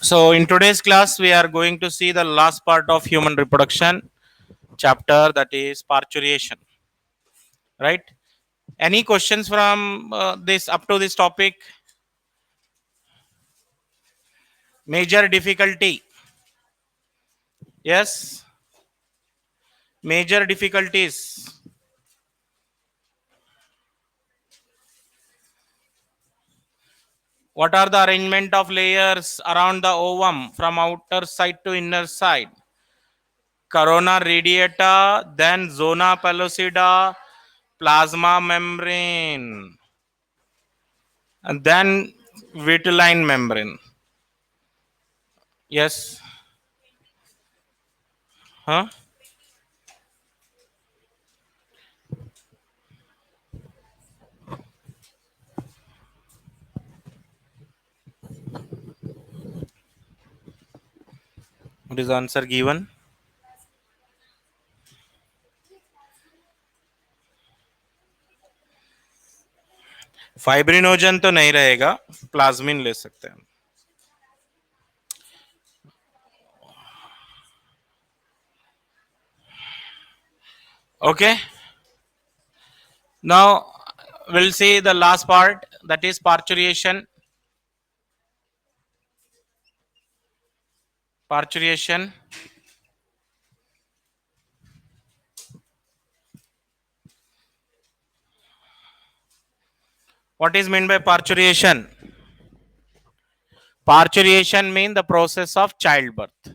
So, in today's class, we are going to see the last part of human reproduction chapter, that is parturition. Right? Any questions from this up to this topic? Major difficulty? Yes? Major difficulties? What are the arrangement of layers around the ovum from outer side to inner side? Corona radiata, then zona pellucida, plasma membrane, and then vitelline membrane. Yes. Huh? What is the answer given? Fibrinogen तो नहीं रहेगा, plasmin ले सकते हैं. Okay. Now we'll see the last part, that is parturition. Parturition. What is meant by parturition? Parturition means the process of childbirth.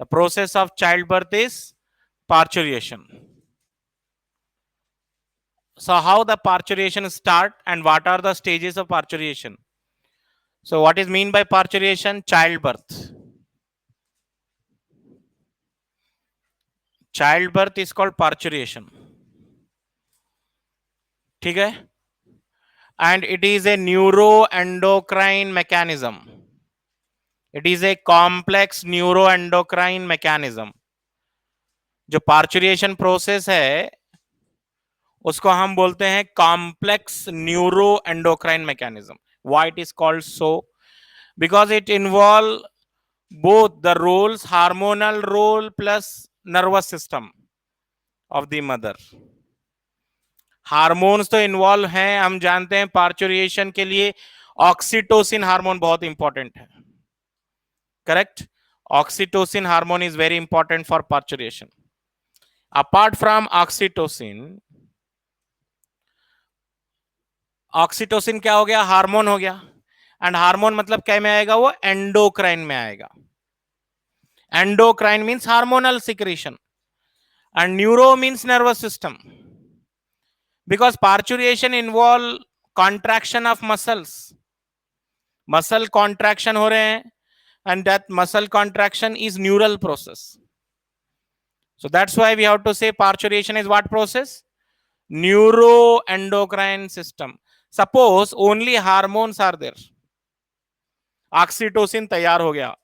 The process of childbirth is parturition. So how the parturition start and what are the stages of parturition? So what is mean by parturition? Childbirth. Childbirth is called parturition. ठीक है? And it is a neuroendocrine mechanism. It is a complex neuroendocrine mechanism. जो पार्चुरिएशन process है उसको हम बोलते हैं complex neuro endocrine mechanism. Why it is called so? Because it involve both the roles, hormonal role plus nervous system of the mother. Hormones तो involve हैं, हम जानते हैं. पार्चुरिएशन के लिए ऑक्सीटोसिन हार्मोन बहुत इंपॉर्टेंट है. Correct? Oxytocin hormone is very important for parturition. Apart from oxytocin, oxytocin क्या हो गया? हार्मोन हो गया. एंड हार्मोन मतलब क्या में आएगा? वो एंडोक्राइन में आएगा. Endocrine means hormonal secretion and neuro means nervous system, because parturition involve contraction of muscles. Muscle contraction हो रहे हैं and that muscle contraction is neural process. So that's why we have to say parturition is what process? Neuroendocrine system. Suppose only hormones are there, oxytocin तैयार हो गया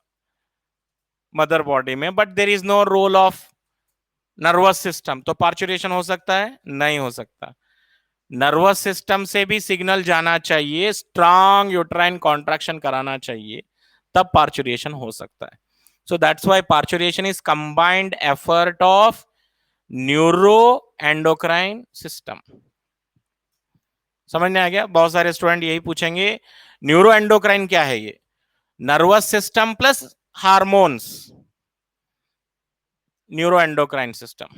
mother body में, but there is no role of nervous system, तो parturition हो सकता है? नहीं हो सकता. नर्वस सिस्टम से भी सिग्नल जाना चाहिए, स्ट्रांग यूट्राइन कॉन्ट्रैक्शन कराना चाहिए, तब पार्चुरेशन हो सकता है. So that's why parturition is combined effort of neuro endocrine system. समझ में आ गया? बहुत सारे स्टूडेंट यही पूछेंगे, न्यूरो एंडोक्राइन क्या है? ये nervous system plus hormones, neuroendocrine system.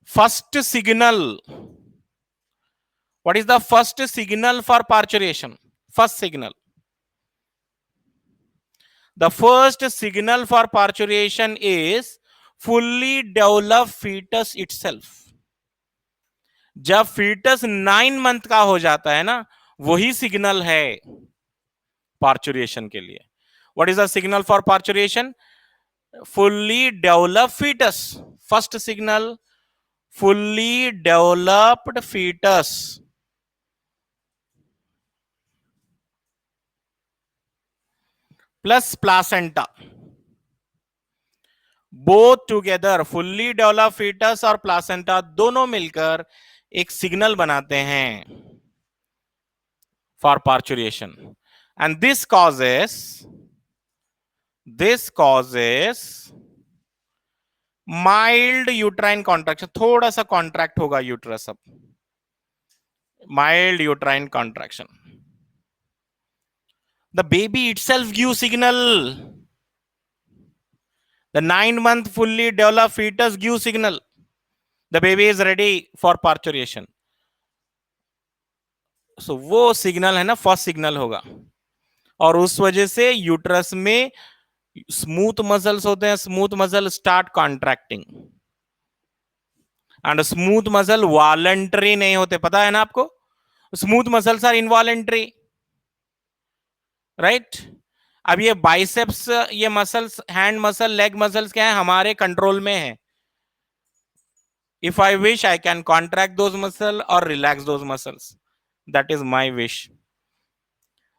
First signal. What is the first signal for parturition? First signal. The first signal for parturition is fully developed fetus itself. जब fetus 9 month का हो जाता है ना, वही सिग्नल है parturition के लिए. What is the signal for parturition? Fully developed fetus. First signal, fully developed fetus. Plus placenta. Both together, fully developed fetus और placenta दोनों मिलकर एक सिग्नल बनाते हैं for parturition. And this causes this causes mild uterine contraction, थोड़ा सा contract होगा uterus अब, mild uterine contraction. The baby itself gives signal. The 9-month fully developed fetus gives signal. The baby is ready for parturition. So वो signal है ना, first signal होगा, और उस वजह से यूट्रस में स्मूथ मसल्स होते हैं, smooth muscle start contracting, and smooth muscle voluntary नहीं होते, पता है ना आपको, smooth muscles are involuntary, right. अब ये बाइसेप्स, ये muscles, hand muscle, leg muscles क्या है, हमारे कंट्रोल में है। If I wish I can contract those muscle और relax those muscles, that is my wish.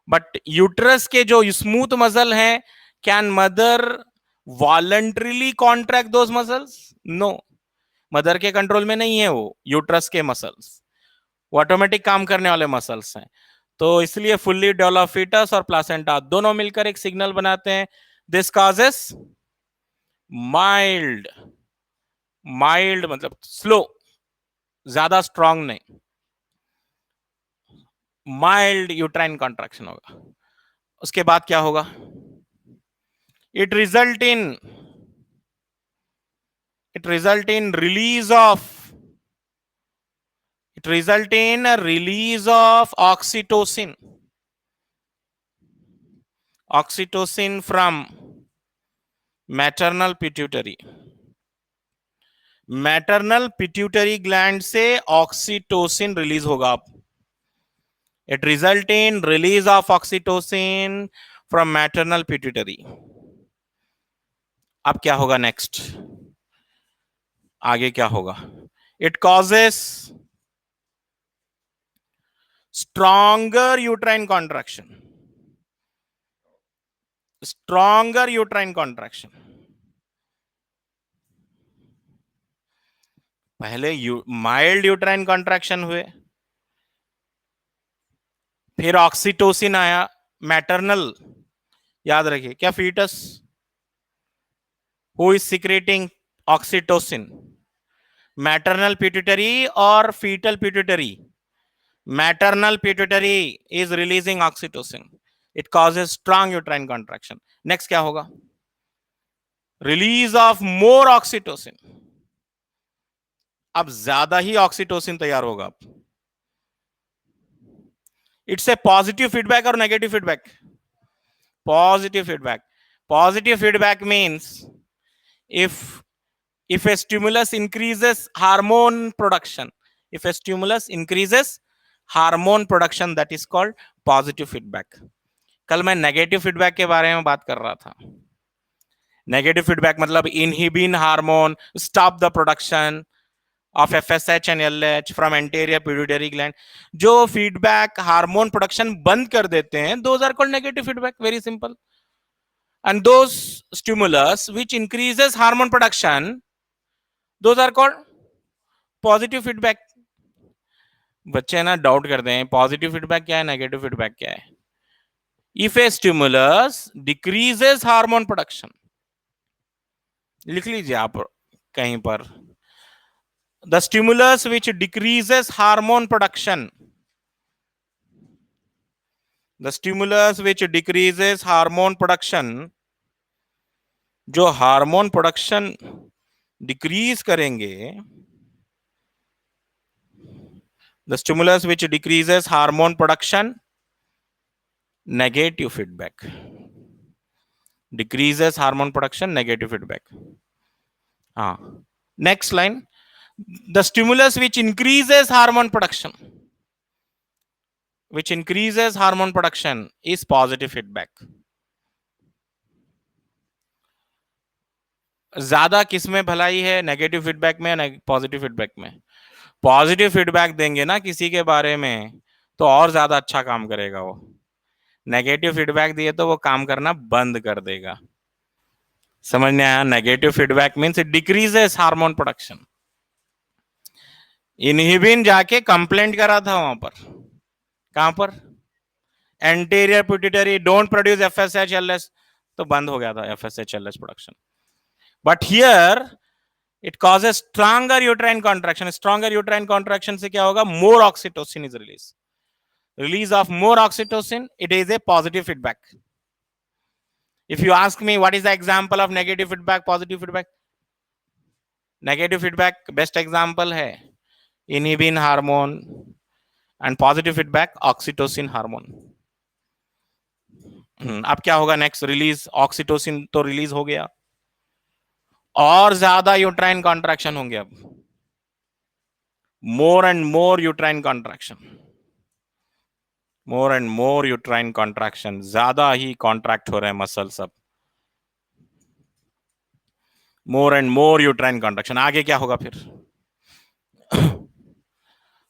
But uterus के जो स्मूथ मसल हैं, can mother voluntarily contract those muscles? No, mother के कंट्रोल में नहीं है वो यूट्रस के मसल्स, वो ऑटोमेटिक काम करने वाले मसल्स हैं। तो इसलिए फुल्ली डेवलप फीटस और प्लासेंटा दोनों मिलकर एक सिग्नल बनाते हैं। दिस कॉजेस माइल्ड, माइल्ड मतलब स्लो, ज्यादा स्ट्रांग नहीं, माइल्ड यूट्राइन कॉन्ट्रैक्शन होगा। उसके बाद क्या होगा? It result in release of oxytocin from maternal pituitary gland से ऑक्सीटोसिन रिलीज होगा। It result in release of oxytocin from maternal pituitary. अब क्या होगा नेक्स्ट, आगे क्या होगा? It causes stronger uterine contraction, पहले माइल्ड यूट्राइन कॉन्ट्रैक्शन हुए, फिर ऑक्सीटोसिन आया, मैटरनल, याद रखिए क्या, foetus who is secreting oxytocin, maternal pituitary और foetal pituitary? Maternal pituitary is releasing oxytocin, it causes strong uterine contraction. Next क्या होगा? रिलीज ऑफ मोर ऑक्सीटोसिन, अब ज्यादा ही ऑक्सीटोसिन तैयार होगा। इट्स ए पॉजिटिव फीडबैक और negative feedback? Positive feedback means if a stimulus increases hormone production, that is called positive feedback. कल मैं negative feedback के बारे में बात कर रहा था। नेगेटिव फीडबैक मतलब inhibin hormone stop the production of FSH and LH from anterior pituitary gland. जो फीडबैक हार्मोन प्रोडक्शन बंद कर देते हैं, those are called negative feedback, very simple. And those stimulus which increases hormone production, those are called positive feedback. बच्चे ना doubt करते हैं positive feedback क्या है, नेगेटिव फीडबैक क्या है। If A stimulus decreases hormone production, लिख लीजिए आप कहीं पर, the stimulus which decreases hormone production, जो हार्मोन प्रोडक्शन डिक्रीज करेंगे, the stimulus which decreases hormone production, negative feedback, decreases hormone production, negative feedback. Next line, the stimulus which increases hormone production, is positive feedback. ज्यादा किसमें भलाई है, negative feedback में, positive feedback में? Positive feedback देंगे ना किसी के बारे में तो और ज्यादा अच्छा काम करेगा वो। नेगेटिव फीडबैक दिए तो वो काम करना बंद कर देगा। समझ में आया? Negative feedback means it decreases hormone production. Inhibin जाके कंप्लेंट करा था वहां पर, कहां पर? Anterior pituitary, don't produce FSH LH, तो बंद हो गया था FSH-LH production. But here it causes stronger uterine contraction. Stronger uterine contraction से क्या होगा? More oxytocin is release. Release of more oxytocin, it is a positive feedback. If you ask me what is the example of negative feedback, positive feedback, negative feedback best example है inhibin hormone and positive feedback oxytocin hormone. अब क्या होगा next? Release oxytocin तो release हो गया, और ज्यादा uterine contraction होंगे. अब more and more uterine contraction, more and more uterine contraction, ज्यादा ही कॉन्ट्रैक्ट हो रहे हैं मसल्स. अब more and more uterine contraction. आगे क्या होगा फिर?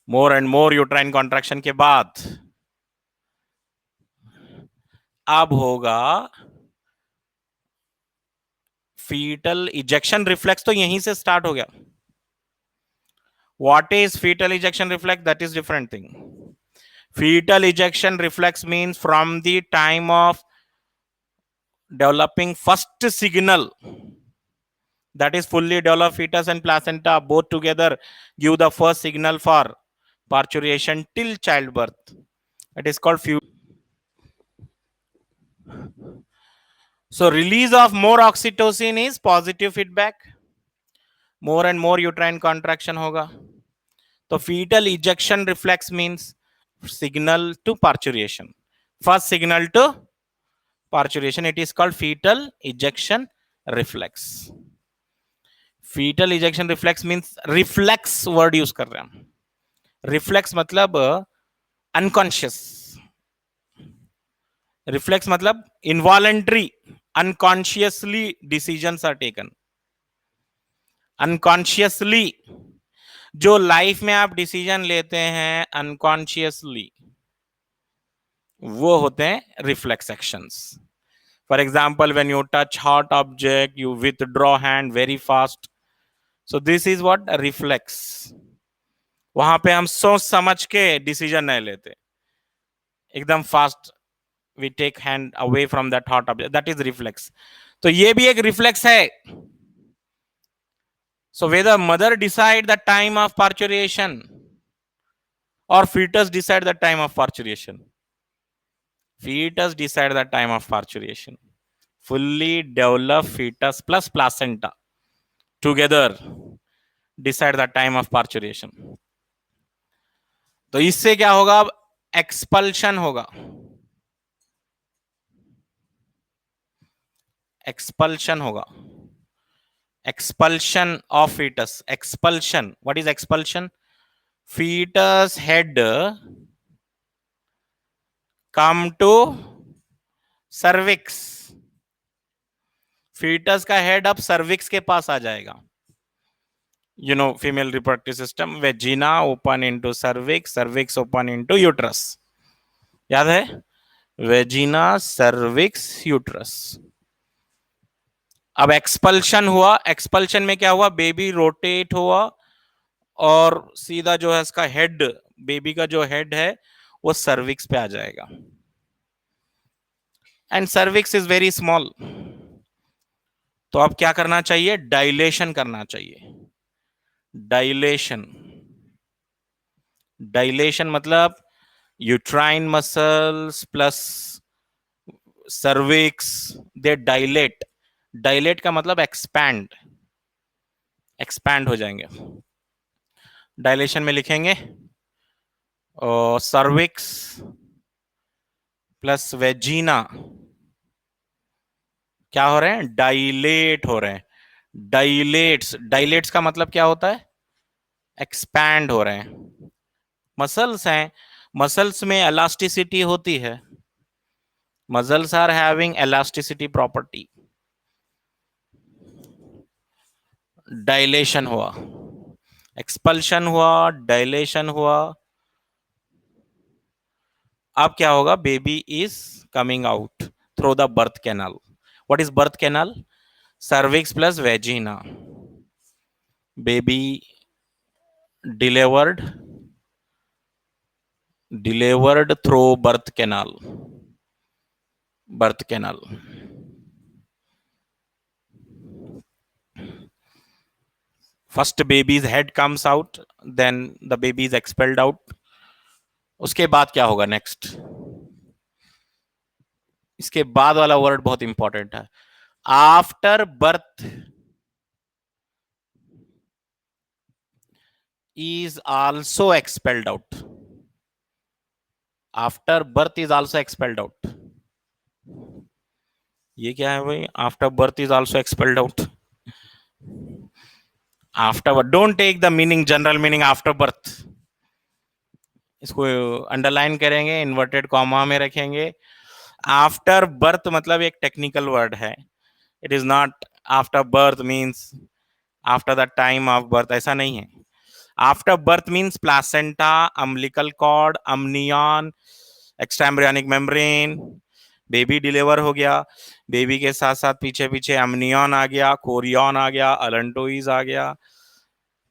More and more uterine contraction के बाद अब होगा फीटल इजेक्शन रिफ्लेक्स. तो यहीं से स्टार्ट हो गया. What is fetal ejection reflex? That is different thing. Fetal ejection reflex means from the time of developing first signal, that is fully developed fetus and placenta both together give the first signal for parturition till childbirth. It is called so release of more oxytocin is positive feedback. More and more uterine contraction hoga. So fetal ejection reflex means signal to parturition. First signal to parturition, it is called fetal ejection reflex. Fetal ejection reflex means reflex word use कर रहे हैं. Reflex मतलब unconscious. Reflex मतलब involuntary, unconsciously decisions are taken. Unconsciously जो life में आप decision लेते हैं अनकॉन्शियसली, वो होते हैं reflex actions. For example, when you touch hot object you withdraw hand very fast. So this is what? Reflex. वहां पे हम सोच समझ के डिसीजन नहीं लेते, एकदम fast we take hand away from that hot object. That is reflex. तो ये भी एक रिफ्लेक्स है. So whether mother decide the time of parturition or fetus decide the time of parturition? Fetus decide the time of parturition. Fully developed fetus plus placenta together decide the time of parturition. तो इससे क्या होगा? Expulsion होगा. Expulsion होगा. Expulsion of fetus. Expulsion. What is expulsion? Fetus head come to cervix. Fetus का head अब cervix के पास आ जाएगा. You know, female reproductive system, vagina open into cervix, cervix open into uterus. याद है? Vagina, cervix, uterus. अब expulsion हुआ. Expulsion में क्या हुआ? बेबी रोटेट हुआ और सीधा जो है इसका हेड, बेबी का जो हेड है वो सर्विक्स पे आ जाएगा. And cervix is very small. तो अब क्या करना चाहिए? डायलेशन करना चाहिए. डायलेशन. डायलेशन मतलब यूट्राइन मसल्स प्लस सर्विक्स दे डायलेट. डायलेट का मतलब एक्सपैंड. एक्सपैंड हो जाएंगे. डायलेशन में लिखेंगे सर्विक्स प्लस वेजिना क्या हो रहे हैं? डायलेट हो रहे हैं. डायलेट्स. डायलेट्स का मतलब क्या होता है? एक्सपैंड हो रहे हैं. मसल्स हैं, मसल्स में एलास्टिसिटी होती है. Muscles are having elasticity property. Dilation हुआ, एक्सपल्शन हुआ, डायलेशन हुआ. अब क्या होगा? Baby is coming out through the birth canal. What is birth canal? Cervix plus vagina. Baby delivered through birth canal. Birth canal. First baby's head comes out, then the baby is expelled out. उसके बाद क्या होगा next? इसके बाद वाला word बहुत important है। After birth is also expelled out. After birth is also expelled out. ये क्या है भाई? After birth is also expelled out. After, don't take the meaning, general meaning after birth. इसको अंडरलाइन करेंगे, इन्वर्टेड कॉमा में रखेंगे। After birth मतलब एक टेक्निकल वर्ड है। It is not after birth means after the time of birth, ऐसा नहीं है। After birth means placenta, umbilical cord, amnion, extraembryonic membrane. Baby deliver हो गया, बेबी के साथ साथ पीछे पीछे अम्नियन आ गया, कोरियन आ गया, अलेंटोइज आ गया,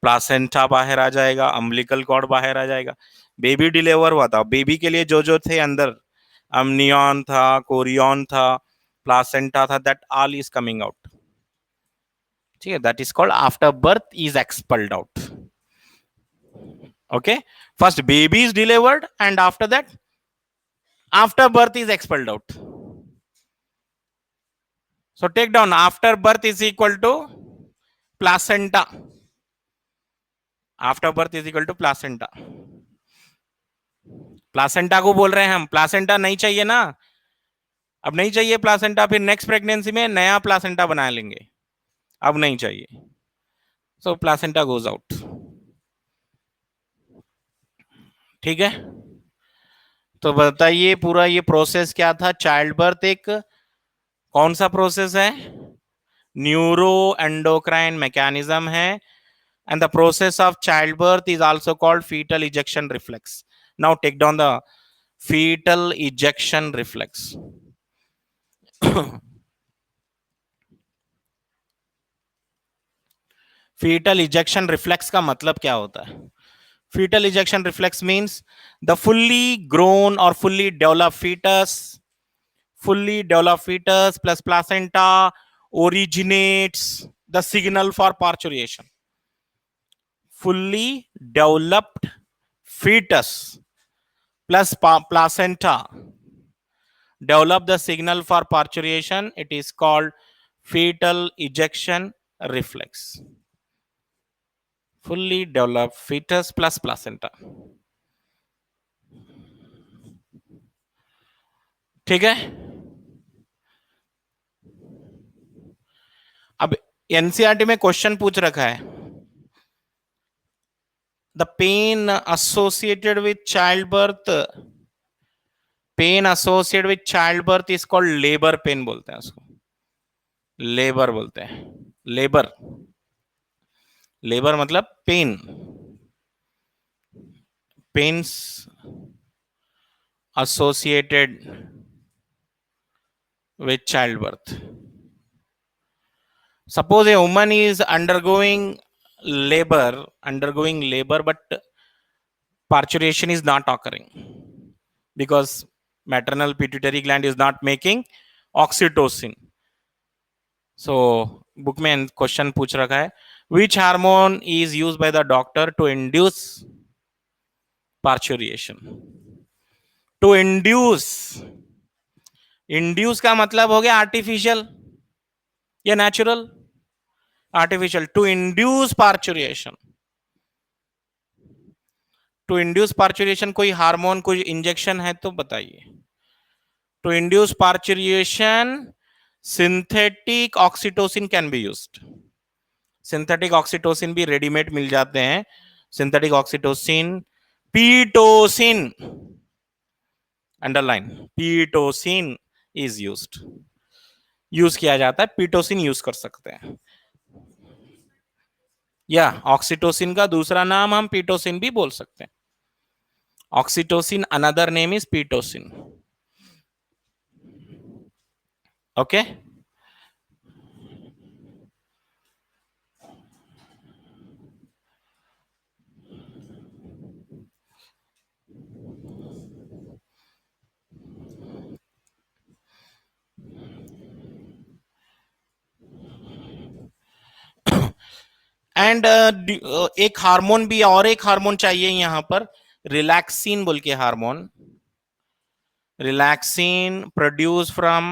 प्लासेंटा बाहर आ जाएगा, अम्बिलिकल कॉर्ड बाहर आ जाएगा। बेबी डिलीवर हुआ था, बेबी के लिए जो जो थे अंदर, अम्नियन था, कोरियन था, प्लासेंटा था, that all is coming out. ठीक है, that is called after birth is expelled out. Okay, first baby is delivered and after that after birth is expelled out. So take down, after birth is equal to placenta. After birth is equal to placenta. Placenta को बोल रहे हैं हम, placenta नहीं चाहिए ना, अब नहीं चाहिए प्लासेंटा, फिर नेक्स्ट प्रेगनेंसी में नया प्लासेंटा बना लेंगे, अब नहीं चाहिए। सो प्लासेंटा गोज आउट। ठीक है, तो बताइए पूरा ये प्रोसेस क्या था? चाइल्ड बर्थ एक कौन सा प्रोसेस है? न्यूरो एंडोक्राइन मैकेनिज्म है। And the process of childbirth is also called fetal ejection reflex. Now take down the fetal ejection reflex. fetal ejection reflex का मतलब क्या होता है? fetal ejection reflex means the fully grown or fully developed fetus plus placenta originates the signal for parturition. Fully developed fetus plus placenta develop the signal for parturition. It is called fetal ejection reflex. Fully developed fetus plus placenta. ठीक है, अब NCERT में question पूछ रखा है, the pain associated with child birth, pain associated with child birth is called labour pain बोलते हैं उसको, लेबर बोलते हैं, लेबर, लेबर मतलब pain, pains associated with childbirth. Suppose a woman is undergoing labor, but parturition is not occurring because maternal pituitary gland is not making oxytocin. So book में question पूछ रखा है, which hormone is used by the doctor to induce parturition? To induce का मतलब हो गया artificial या natural? Artificial. To induce parturition, to induce parturition कोई हार्मोन, कोई इंजेक्शन है तो बताइए। To induce parturition synthetic oxytocin can be used. Synthetic oxytocin भी रेडीमेड मिल जाते हैं। Synthetic oxytocin, pitocin, underline, pitocin is used, use किया जाता है, पीटोसिन यूज कर सकते हैं, या ऑक्सीटोसिन का दूसरा नाम हम पीटोसिन भी बोल सकते हैं। Oxytocin another name is Pitocin. Okay, and एक हार्मोन भी, और एक हार्मोन चाहिए यहाँ पर, रिलैक्सिन बोल के hormone, relaxin produce from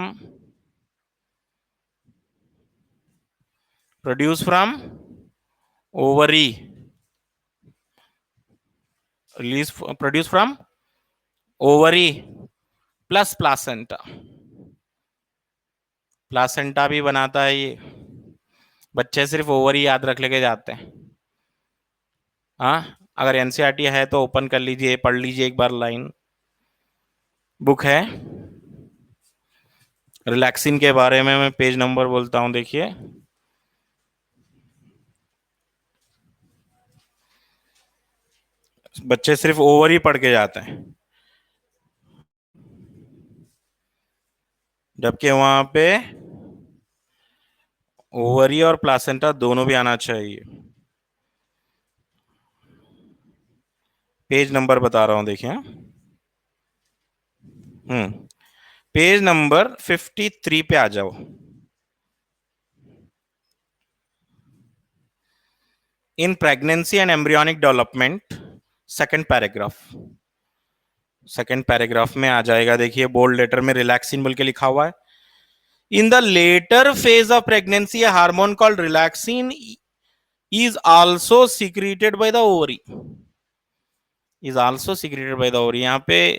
ovary, release produce from ovary plus placenta, placenta भी बनाता है ये। बच्चे सिर्फ ओवरी याद रख लेके जाते हैं। हाँ, अगर एनसीईआरटी है तो ओपन कर लीजिए, पढ़ लीजिए एक बार, लाइन बुक है रिलैक्सिन के बारे में। मैं पेज नंबर बोलता हूं, देखिए, बच्चे सिर्फ ओवर ही पढ़ के जाते हैं, जबकि वहां पे ओवरी और प्लासेंटा दोनों भी आना चाहिए। पेज नंबर बता रहा हूं, देखिए। पेज नंबर 53 पे आ जाओ। In pregnancy and embryonic development, second paragraph, second paragraph में आ जाएगा, देखिए बोल्ड लेटर में रिलैक्सिन बोल के लिखा हुआ है। In the later phase of pregnancy a hormone called relaxin is also secreted by the ovary, is also secreted by the ovary। यहां पे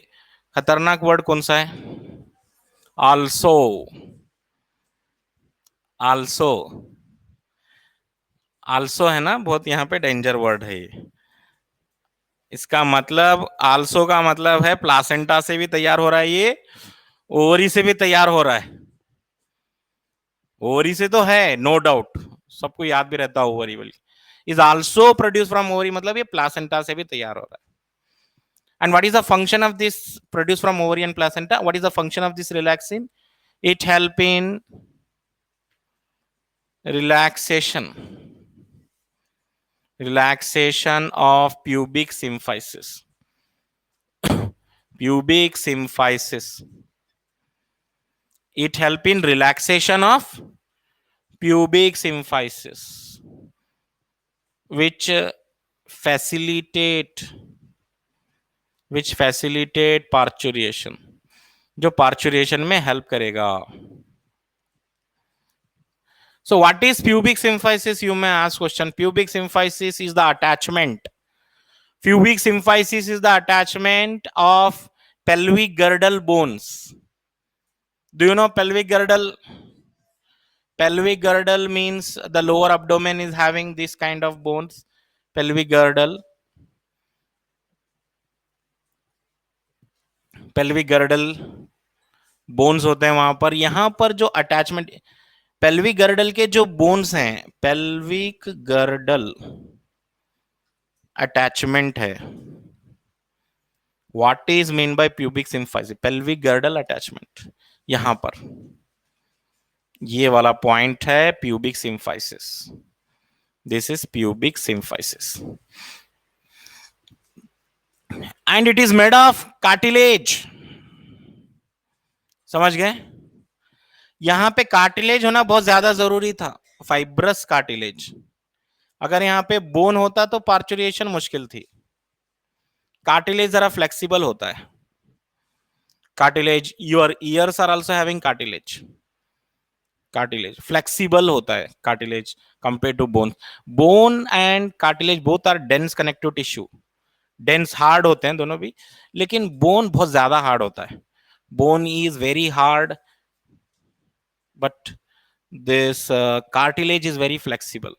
खतरनाक वर्ड कौन सा है? also, also, also है ना, बहुत यहां पे डेंजर वर्ड है ये। इसका मतलब, आल्सो का मतलब है प्लासेंटा से भी तैयार हो रहा है ये, ओवरी से भी तैयार हो रहा है। ओवरी से तो है, नो डाउट, सबको याद भी रहता है ओवरी बोली। Is also produce from ovary मतलब ये प्लासेंटा से भी तैयार हो रहा है। And what is the function of this produced from ovary and placenta? What is the function of this relaxin? It help in relaxation of pubic symphysis. Pubic symphysis. It help in relaxation of pubic symphysis, which facilitate parturition, जो parturition में help करेगा। So what is pubic symphysis? You may ask question. Pubic symphysis is the attachment. Pubic symphysis is the attachment of pelvic girdle bones. Do you know pelvic girdle? Pelvic girdle means the lower abdomen is having this kind of bones. Pelvic girdle. Pelvic girdle bones होते हैं वहां पर। यहां पर जो attachment, pelvic girdle के जो bones हैं, पेल्विक गर्डल अटैचमेंट है। What is mean by pubic symphysis? Pelvic girdle attachment, यहां पर ये वाला पॉइंट है pubic symphysis. This is pubic symphysis and it is made of cartilage. समझ गए? यहां पे कार्टिलेज होना बहुत ज्यादा जरूरी था, फाइब्रस कार्टिलेज। अगर यहां पे बोन होता तो पार्चुरेशन मुश्किल थी। कार्टिलेज जरा फ्लेक्सिबल होता है। Cartilage, your ears are also having cartilage. Cartilage flexible होता है, cartilage compare to bone. Bone and cartilage both are dense connective tissue. Dense hard होते हैं दोनों भी, लेकिन बोन बहुत ज्यादा हार्ड होता है। Bone is very hard, but this cartilage is very flexible.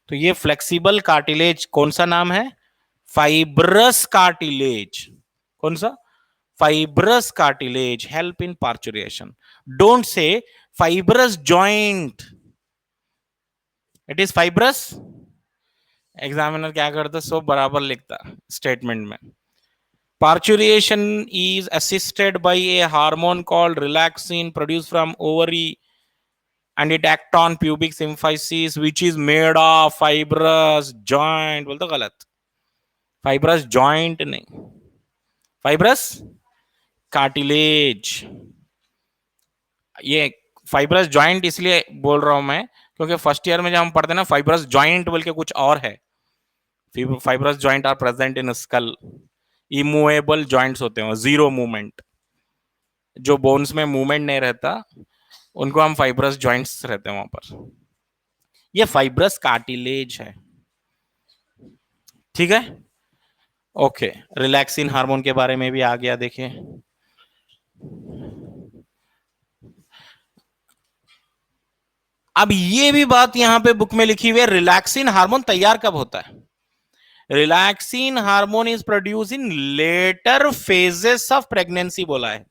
तो ये फ्लेक्सिबल कार्टिलेज कौन सा नाम है? Fibrous cartilage. कौन सा? Fibrous cartilage help in parturition. Don't say fibrous joint, it is fibrous. Examiner क्या करता? सब बराबर लिखता स्टेटमेंट में। Parturition is assisted by a hormone called relaxin produced from ovary, and it act on pubic symphysis which is made of fibrous joint। बोल तो गलत, fibrous joint नहीं, fibrous cartilage। ये fibrous joint इसलिए बोल रहा हूं मैं क्योंकि फर्स्ट ईयर में जब हम पढ़ते हैं ना फाइब्रस जॉइंट बोल के कुछ और है, fibrous joint are present in skull, immovable joints होते हैं, जीरो मूवमेंट, जो बोन्स में मूवमेंट नहीं रहता उनको हम फाइब्रस जॉइंट्स रहते हैं वहां पर। ये फाइब्रस कार्टिलेज है, ठीक है। ओके, रिलैक्सिन हार्मोन के बारे में भी आ गया, देखिए अब ये भी बात यहां पे बुक में लिखी हुई है, रिलैक्सिन हार्मोन तैयार कब होता है? Relaxin hormone is produce in later phases of pregnancy बोला है।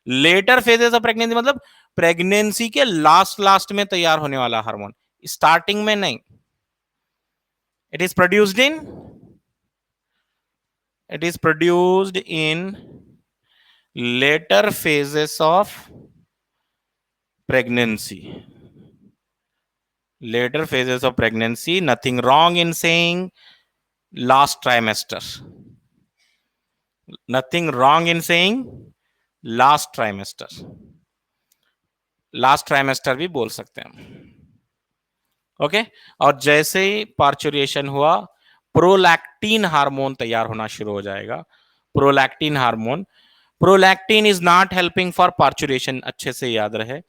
लेटर फेजेस ऑफ प्रेगनेंसी मतलब प्रेगनेंसी के लास्ट लास्ट में तैयार होने वाला हार्मोन, स्टार्टिंग में नहीं। It is produced in, it is produced in later phases of pregnancy. Later phases of pregnancy, nothing wrong in saying last trimester, nothing wrong in saying last trimester, last trimester भी बोल सकते हैं, okay. और जैसे ही parturition हुआ prolactin hormone तैयार होना शुरू हो जाएगा। Prolactin hormone, prolactin is not helping for parturition, अच्छे से याद रहे।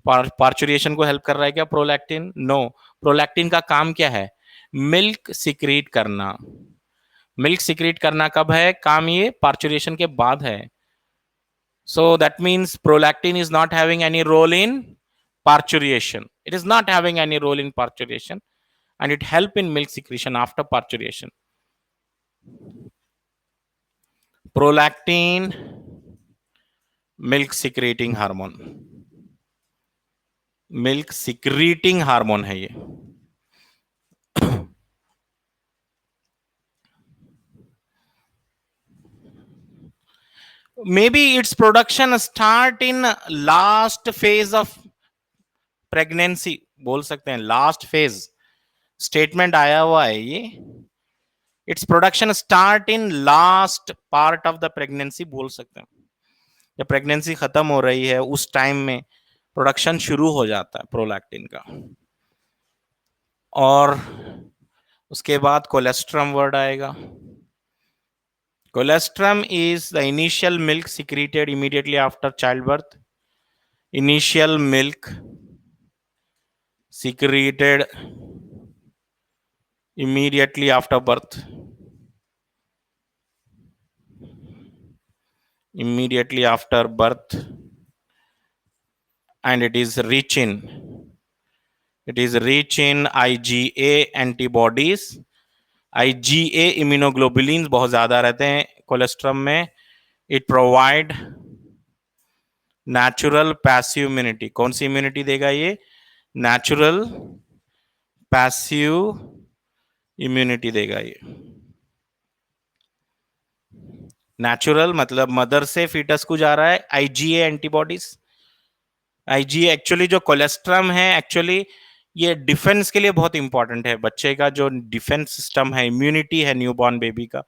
पार्चुरेशन को हेल्प कर रहा है क्या प्रोलैक्टिन? नो। प्रोलैक्टिन का काम क्या है? मिल्क सिक्रीट करना। मिल्क सिक्रीट करना कब है काम? ये पार्चुरेशन के बाद है। So that means prolactin is not having any role in parturition. It is not having any role in parturition, and it help in milk secretion after parturition. Prolactin, milk secreting hormone, milk secreting hormone है ये। Maybe its production start in last phase of pregnancy, बोल सकते हैं last phase, statement आया हुआ है ये। Its production start in last part of the pregnancy बोल सकते हैं, जब प्रेगनेंसी खत्म हो रही है उस टाइम में प्रोडक्शन शुरू हो जाता है प्रोलैक्टिन का। और उसके बाद कोलेस्ट्रम वर्ड आएगा। Colostrum is the initial milk secreted immediately after child birth. Initial milk secreted immediately after birth, immediately after birth, and it is rich in IgA antibodies। IgA immunoglobulins बहुत ज्यादा रहते हैं colostrum में। It provide natural passive immunity. कौन सी immunity देगा ये? Natural passive immunity देगा ये। नेचुरल मतलब मदर से फीटस को जा रहा है आईजीए एंटीबॉडीज। आईजीए एक्चुअली जो कोलेस्ट्रम है, एक्चुअली ये डिफेंस के लिए बहुत इंपॉर्टेंट है। बच्चे का जो डिफेंस सिस्टम है, इम्यूनिटी है न्यूबॉर्न बेबी का,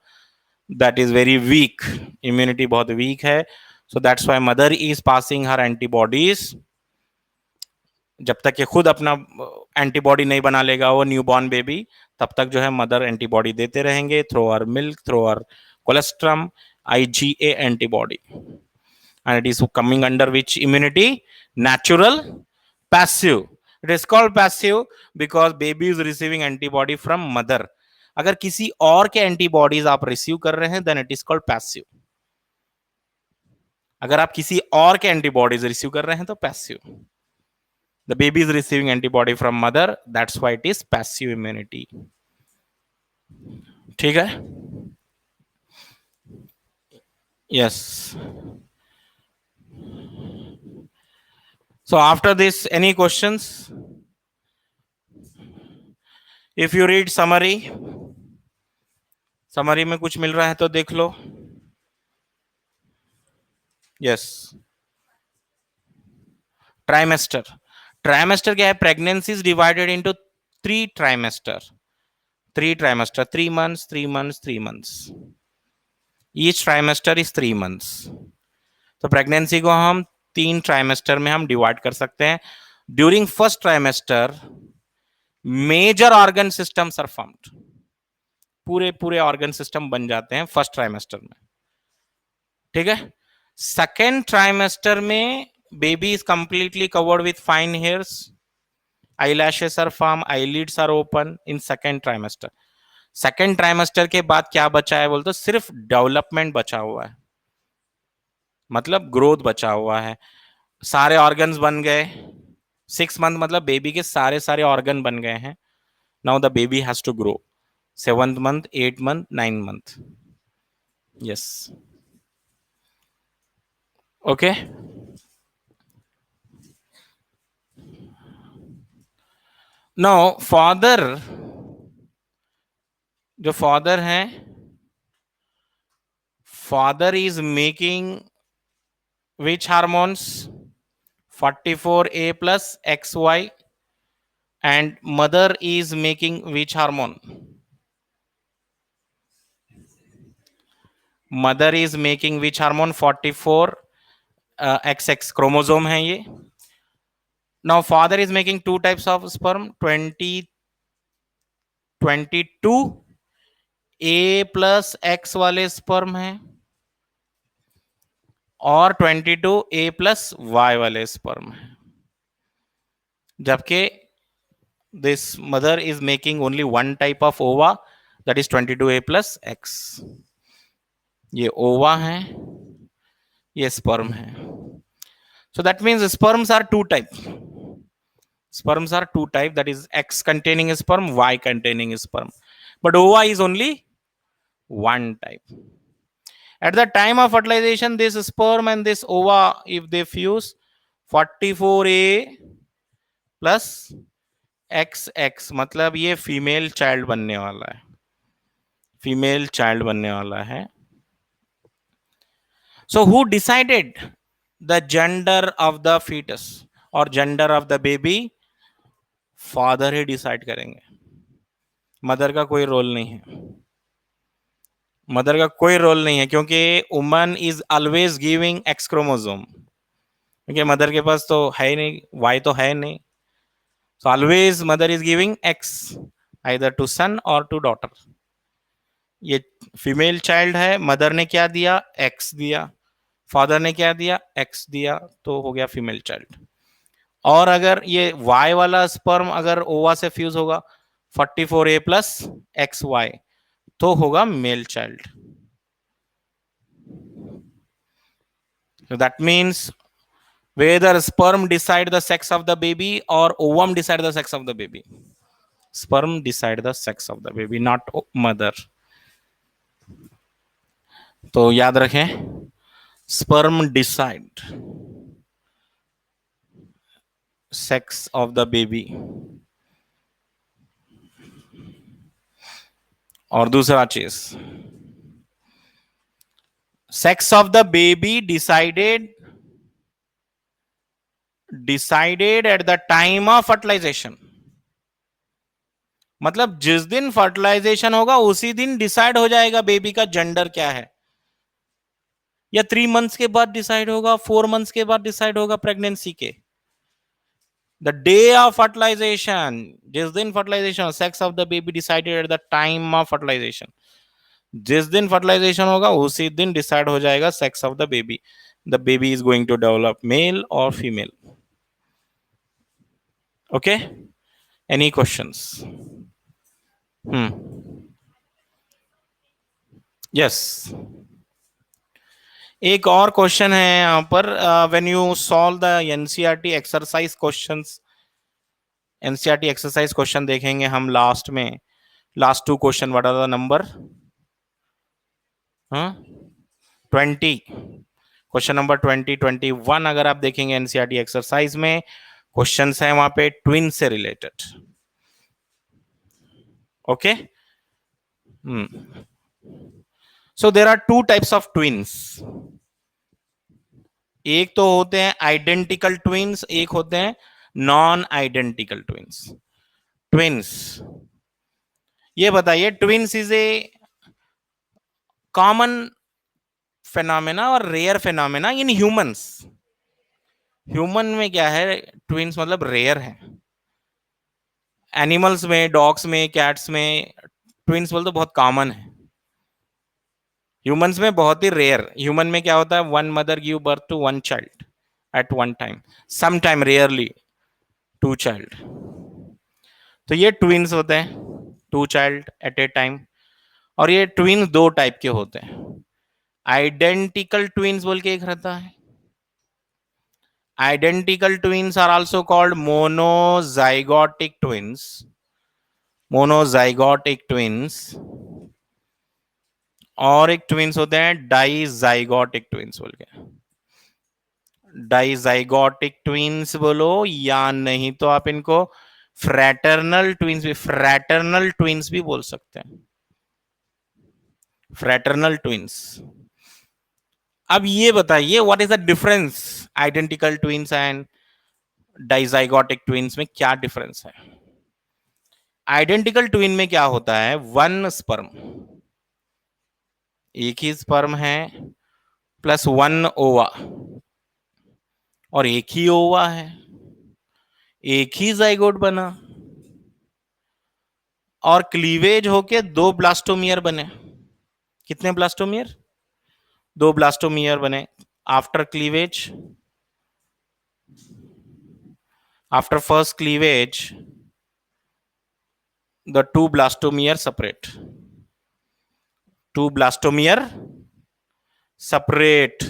that is very weak, immunity बहुत वीक है। So that's why mother is passing her antibodies. जब तक ये खुद अपना एंटीबॉडी नहीं बना लेगा वो न्यूबॉर्न बेबी, तब तक जो है मदर एंटीबॉडी देते रहेंगे through our milk, through our colostrum, IgA antibody, and it is coming under which immunity? Natural passive. It is called passive because baby is receiving antibody from mother. अगर किसी और के एंटीबॉडीज आप receive कर रहे हैं, then it is called passive. अगर आप किसी और के एंटीबॉडीज रिसीव कर रहे हैं तो passive. The baby is receiving antibody from mother, that's why it is passive immunity. ठीक है? Yes. So after this, any questions? If you read summary, summary में कुछ मिल रहा है तो देख लो। Yes. Trimester. Trimester क्या है? Pregnancy is divided into 3 trimester. 3 trimester, 3 months, 3 months, 3 months. Each trimester is 3 months. तो प्रेगनेंसी को हम 3 ट्राइमेस्टर में हम डिवाइड कर सकते हैं। During first trimester major organ systems are formed, पूरे पूरे ऑर्गन सिस्टम बन जाते हैं फर्स्ट ट्राइमेस्टर में, ठीक है। सेकेंड ट्राइमेस्टर में baby is completely covered with fine hairs, eyelashes are formed, eyelids are open in second trimester. Second trimester के बाद क्या बचा है बोलते, सिर्फ डेवलपमेंट बचा हुआ है, मतलब ग्रोथ बचा हुआ है, सारे ऑर्गन्स बन गए। 6 मंथ मतलब बेबी के सारे सारे ऑर्गन बन गए हैं। Now the baby has to grow 7th month, 8th month, 9th month। Yes, okay. Now father, जो फादर हैं, father is making which hormones, 44A plus XY, and mother is making which hormone? Mother is making which hormone, 44 XX chromosome है ये। Now father is making 2 types of sperm, 22A plus X वाले sperm है और 22A plus Y वाले sperm है, जबकि this mother is making only 1 type of ओवा, that is 22A plus X। ये ओवा है, ये स्पर्म है। So that means sperms are 2 type. Sperms are 2 type, that is X containing sperm, Y containing sperm. But ova is only 1 type. At the time of fertilization, this sperm and this ova, if they fuse, 44A plus XX, मतलब ये female child बनने वाला है, female child बनने वाला है। So who decided the gender of the fetus or gender of the baby? Father he decide करेंगे, mother का कोई रोल नहीं है, मदर का कोई रोल नहीं है, क्योंकि woman is always giving x chromosome, क्योंकि मदर के पास तो है ही नहीं, वाई तो है नहीं। So always mother is giving X, either to son और टू डॉटर। ये फीमेल चाइल्ड है, मदर ने क्या दिया, एक्स दिया, फादर ने क्या दिया, एक्स दिया, तो हो गया फीमेल चाइल्ड। और अगर ये वाई वाला स्पर्म अगर ओवा से फ्यूज होगा, 44A प्लस XY, तो होगा male child. So that means whether sperm decide the sex of the baby or ovum decide the sex of the baby. Sperm decide the sex of the baby, not mother. तो याद रखें, sperm decide sex of the baby। और दूसरा चीज, sex of the baby decided at the time of fertilization, मतलब जिस दिन fertilisation होगा उसी दिन डिसाइड हो जाएगा बेबी का जेंडर क्या है, या 3 मंथ्स के बाद डिसाइड होगा, 4 मंथ्स के बाद डिसाइड होगा प्रेगनेंसी के। द डे ऑफ फर्टिलाइजेशन, जिस दिन fertilisation, sex of the baby decided at the time of fertilisation, जिस दिन फर्टिलाइजेशन होगा उसी दिन डिसाइड हो जाएगा sex of the baby, the baby is going to develop male और female. Okay, any questions? Yes, एक और क्वेश्चन है यहां पर, when you solve the NCERT exercise questions, NCERT exercise question देखेंगे हम लास्ट में, last 2 question, what are the number? 20, question number 20, 21 अगर आप देखेंगे एनसीईआरटी एक्सरसाइज में, क्वेश्चंस है वहां पे ट्विन से रिलेटेड। Okay, so there are 2 types of twins, एक तो होते हैं आइडेंटिकल ट्विन्स, एक होते हैं नॉन आइडेंटिकल ट्विन्स। ट्विन्स, ये बताइए, twins is a common phenomena और rare phenomena in humans. Human में क्या है, ट्विन्स मतलब रेयर है, एनिमल्स में, डॉग्स में, कैट्स में ट्विंस बोल तो बहुत कॉमन है। ह्यूमंस में बहुत ही रेयर। ह्यूमन में क्या होता है, one mother give birth to one child at one time, some time rarely two child. तो ये ट्विंस होते हैं, two child at a time. और ये ट्विंस दो टाइप के होते हैं। आइडेंटिकल ट्विंस बोल के एक रहता है। Identical twins are also called monozygotic twins. Monozygotic twins. और एक ट्विंस होते हैं डाइजाइगोटिक ट्विंस बोल के। डाइजाइगोटिक ट्विंस बोलो या नहीं तो आप इनको फ्रैटर्नल ट्विंस भी बोल सकते हैं। Fraternal twins. अब ये बताइए what is the difference identical twins and dizygotic twins में, क्या डिफरेंस है? आइडेंटिकल ट्विन में क्या होता है, वन स्पर्म, एक ही स्पर्म है, प्लस वन ओवा, और एक ही ओवा है, एक ही जाइगोट बना, और क्लीवेज होके दो ब्लास्टोमियर बने। कितने ब्लास्टोमियर? दो ब्लास्टोमियर बने। After cleavage, after first cleavage, the two blastomere separate. Two blastomere separate.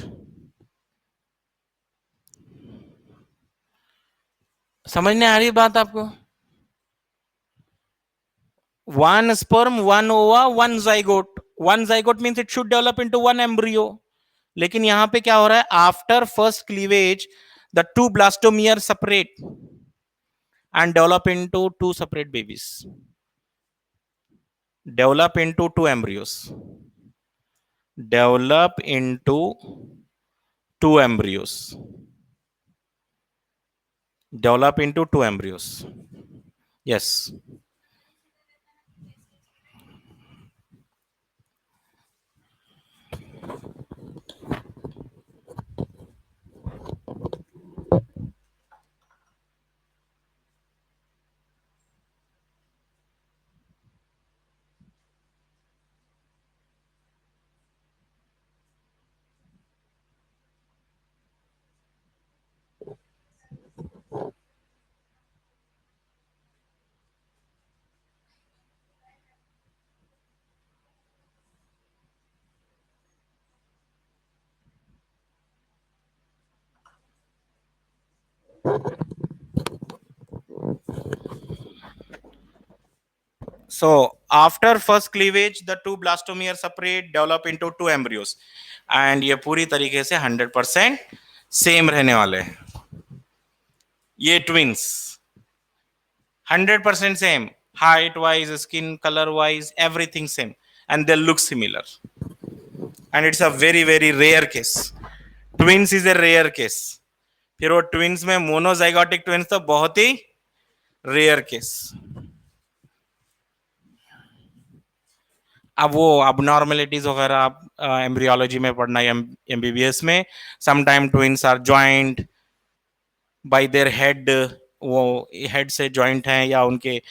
समझने आ रही बात आपको? One sperm, one ova, one zygote. One zygote means it should develop into one embryo. लेकिन यहां पे क्या हो रहा है, after first cleavage the two blastomere separate and develop into two separate babies. Develop into two embryos. Develop into two embryos. Develop into two embryos. Yes. So after first cleavage, the two blastomeres separate, develop into two embryos, and ये पूरी तरीके से 100% same रहने वाले हैं ये twins. 100% same, height wise, skin color wise, everything same, and they look similar. And it's a very very rare case. Twins is a rare case. फिर वो ट्विंस में मोनोजाइगोटिक ट्विंस तो बहुत ही रेयर केस। अब वो अबनॉर्मेलिटीज वगैरह आप embryology में पढ़ना है, एमबीबीएस में। Sometime twins are joint by their head, वो हेड से जॉइंट हैं या उनके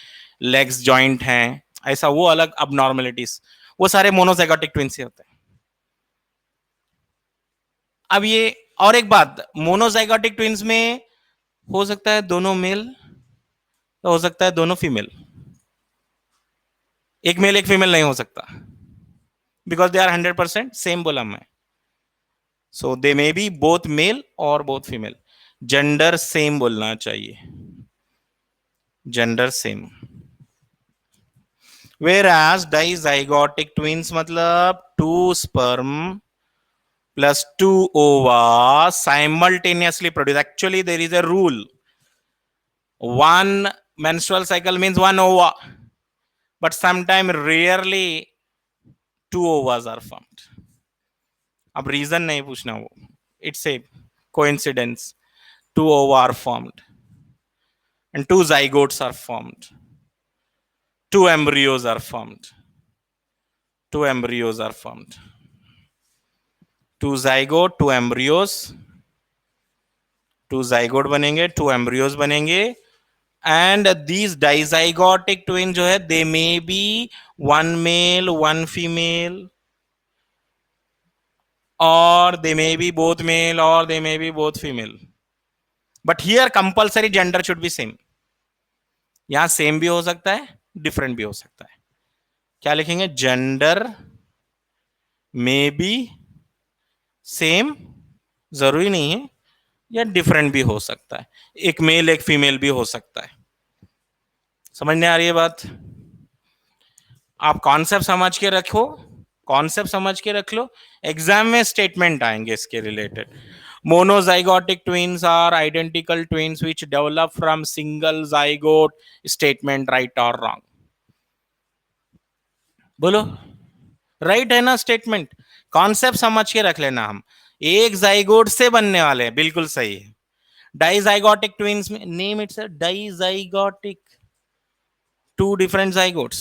लेग्स जॉइंट हैं, ऐसा वो अलग अबनॉर्मेलिटीज, वो सारे मोनोजाइगोटिक ट्विंस ही होते हैं। अब ये और एक बात, मोनोजाइगोटिक ट्विंस में हो सकता है दोनों मेल, तो हो सकता है दोनों फीमेल। एक मेल एक फीमेल नहीं हो सकता, बिकॉज दे आर 100% सेम बोला मैं। सो दे मे बी बोथ मेल और बोथ फीमेल। जेंडर सेम बोलना चाहिए, gender same. Whereas dizygotic twins मतलब two sperm plus two ova simultaneously produce. Actually, there is a rule. One menstrual cycle means one ova, but sometimes rarely two ovas are formed. अब reason नहीं पूछना, वो it's a coincidence. Two ova are formed and two zygotes are formed. Two embryos are formed. Two embryos are formed. Two zygote, two embryos, two zygote बनेंगे, two embryos बनेंगे, and these dizygotic twin जो है they may be one male one female, और they may be both male और they may be both female, but here compulsory gender should be same. यहां same भी हो सकता है, डिफरेंट भी हो सकता है। क्या लिखेंगे? जेंडर मे बी सेम, जरूरी नहीं है, या डिफरेंट भी हो सकता है, एक मेल एक फीमेल भी हो सकता है। समझ में आ रही है बात? आप कॉन्सेप्ट समझ के रखो, कॉन्सेप्ट समझ के रख लो, एग्जाम में स्टेटमेंट आएंगे इसके related. Monozygotic twins are identical twins which develop from single zygote. Statement right और रॉन्ग? बोलो, राइट है ना स्टेटमेंट? कॉन्सेप्ट समझ के रख लेना, हम एक जाइगोट से बनने वाले हैं, बिल्कुल सही है। डाइजाइगोटिक ट्विन्स में name it's dizygotic, two different zygotes.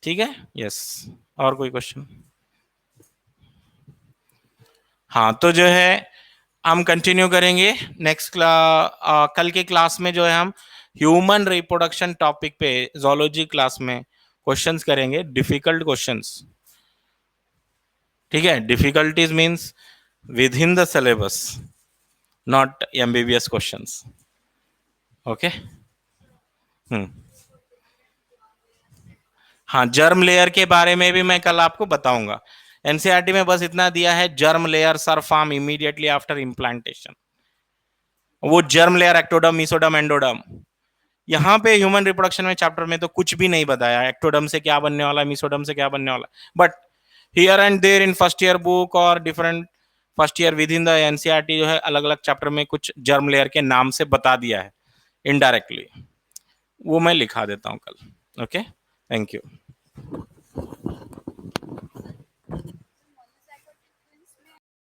ठीक है, यस। और कोई क्वेश्चन? हाँ, तो जो है हम कंटिन्यू करेंगे नेक्स्ट कल के क्लास में जो है हम ह्यूमन रिप्रोडक्शन टॉपिक पे जोलॉजी क्लास में क्वेश्चंस करेंगे, डिफिकल्ट क्वेश्चंस। ठीक है, difficulties means within the syllabus, not MBBS questions. Okay. Hmm. हाँ, जर्म लेयर के बारे में भी मैं कल आपको बताऊंगा। एनसीईआरटी में बस इतना दिया है, germ layers are form immediately after implantation. वो germ layer ectoderm, mesoderm, endoderm. यहाँ पे ह्यूमन रिप्रोडक्शन में चैप्टर में तो कुछ भी नहीं बताया एक्टोडर्म से क्या बनने वाला, मीसोडर्म से क्या बनने वाला, but here and there in first year book और different first year within the NCERT जो है अलग अलग चैप्टर में कुछ जर्म लेयर के नाम से बता दिया है इनडायरेक्टली। वो मैं लिखा देता हूँ कल। Okay, thank you.